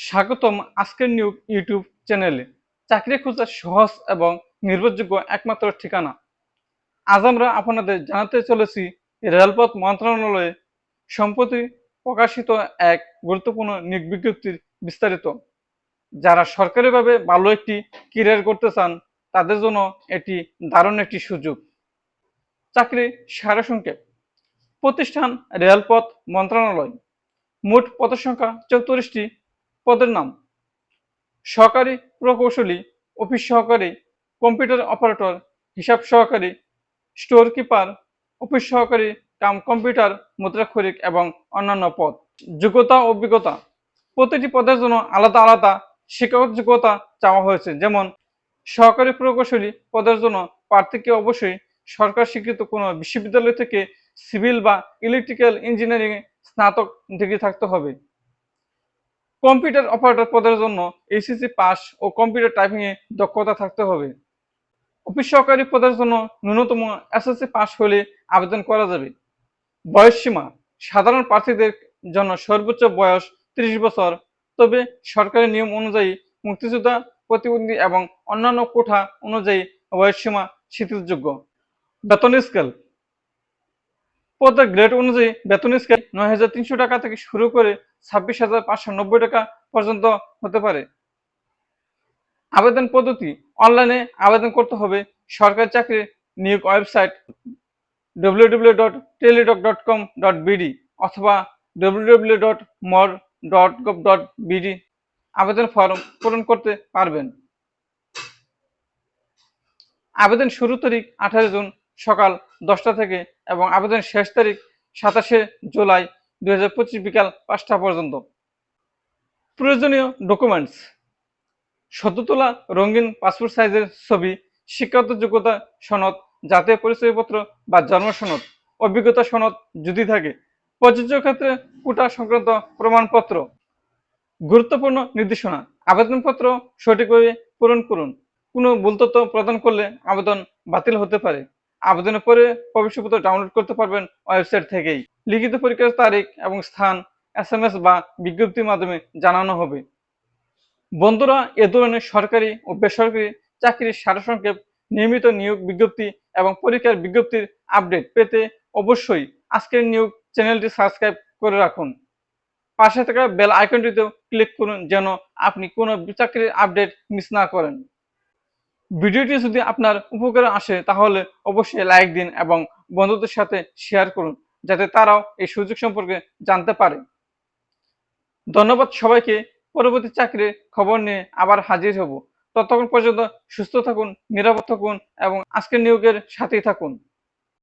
স্বাগতম আজকের নিয়োগ ইউটিউব চ্যানেলে। চাকরি খোঁজার সহজ এবং নির্ভরযোগ্য একমাত্র ঠিকানা। আজ আমরা আপনাদের জানাতে চলেছি রেলপথ মন্ত্রণালয়ে সম্প্রতি প্রকাশিত এক গুরুত্বপূর্ণ নিয়োগ বিজ্ঞপ্তির বিস্তারিত। যারা সরকারিভাবে ভালো একটি ক্যারিয়ার করতে চান তাদের জন্য এটি দারুণ একটি সুযোগ। চাকরি সারসংক্ষেপ। প্রতিষ্ঠান রেলপথ মন্ত্রণালয়। মোট পদের সংখ্যা 34টি। পদের নাম: সহকারী প্রকৌশলী, অফিস সহকারী, কম্পিউটার অপারেটর, হিসাব সহকারী, স্টোর কিপার, অফিস সহকারী কাম কম্পিউটার মুদ্রাক্ষরিক এবং অন্যান্য পদ। যোগ্যতা ও অভিজ্ঞতা: প্রতিটি পদের জন্য আলাদা আলাদা শিক্ষাগত যোগ্যতা চাওয়া হয়েছে। যেমন সহকারী প্রকৌশলী পদের জন্য প্রার্থীকে অবশ্যই সরকার স্বীকৃত কোনো বিশ্ববিদ্যালয় থেকে সিভিল বা ইলেকট্রিক্যাল ইঞ্জিনিয়ারিং স্নাতক ডিগ্রি থাকতে হবে। কম্পিউটার অপারেটর পদের জন্য এইচএসসি পাস ও কম্পিউটার টাইপিং এ দক্ষতা থাকতে হবে। অফিস সহকারী পদের জন্য ন্যূনতম এসএসসি পাস হলে আবেদন করা যাবে। বয়স সীমা: সাধারণ প্রার্থীদের জন্য সর্বোচ্চ বয়স 30 বছর, তবে সরকারি নিয়ম অনুযায়ী মুক্তিযোদ্ধা, প্রতিবন্ধী এবং অন্যান্য কোঠা অনুযায়ী বয়স সীমা শিথিলযোগ্য। বেতন স্কেল: পদের গ্রেড অনুযায়ী বেতন স্কেল 9,300 টাকা থেকে শুরু করে 26,590 টাকা পর্যন্ত হতে পারে। আবেদন পদ্ধতি: অনলাইনে আবেদন করতে হবে। সরকারি চাকরির নিয়োগ ওয়েবসাইট www.teledoc.com.bd অথবা www.mor.gov.bd আবেদন ফর্ম পূরণ করতে পারবেন। আবেদন শুরু তারিখ 18 জুন সকাল 10টা থেকে এবং আবেদন শেষ তারিখ 27শে জুলাই 2025 বিকাল 5টা পর্যন্ত। প্রয়োজনীয় ডকুমেন্টস: সদ্য তোলা রঙিন পাসপোর্ট সাইজের ছবি, শিক্ষাগত যোগ্যতা সনদ, জাতীয় পরিচয়পত্র বা জন্ম সনদ, অভিজ্ঞতা সনদ যদি থাকে, প্রযোজ্য ক্ষেত্রে কোটা সংক্রান্ত প্রমাণপত্র। গুরুত্বপূর্ণ নির্দেশনা: আবেদনপত্র সঠিকভাবে পূরণ করুন। কোনো ভুল তথ্য প্রদান করলে আবেদন বাতিল হতে পারে। আবেদনের পরে প্রবেশপত্র ডাউনলোড করতে পারবেন ওয়েবসাইট থেকেই। লিখিত পরীক্ষার তারিখ এবং স্থান SMS বা বিজ্ঞপ্তির মাধ্যমে জানানো হবে। বন্ধুরা, এ ধরনের সরকারি ও বেসরকারি চাকরির সারসংক্ষেপ, নিয়মিত নিয়োগ বিজ্ঞপ্তি এবং পরীক্ষার বিজ্ঞপ্তির আপডেট পেতে অবশ্যই আজকের নিয়োগ চ্যানেলটি সাবস্ক্রাইব করে রাখুন। পাশে থাকা বেল আইকনটিতেও ক্লিক করুন যেন আপনি কোনো চাকরির আপডেট মিস না করেন। ভিডিওটি যদি আপনার উপকারে আসে তাহলে অবশ্যই লাইক দিন এবং বন্ধুদের সাথে শেয়ার করুন যাতে তারাও এই সুযোগ সম্পর্কে জানতে পারে। ধন্যবাদ সবাইকে। পরবর্তী চাকরির খবর নিয়ে আবার হাজির হব। ততক্ষণ পর্যন্ত সুস্থ থাকুন, নিরাপদ থাকুন এবং আজকের নিয়োগের সাথেই থাকুন।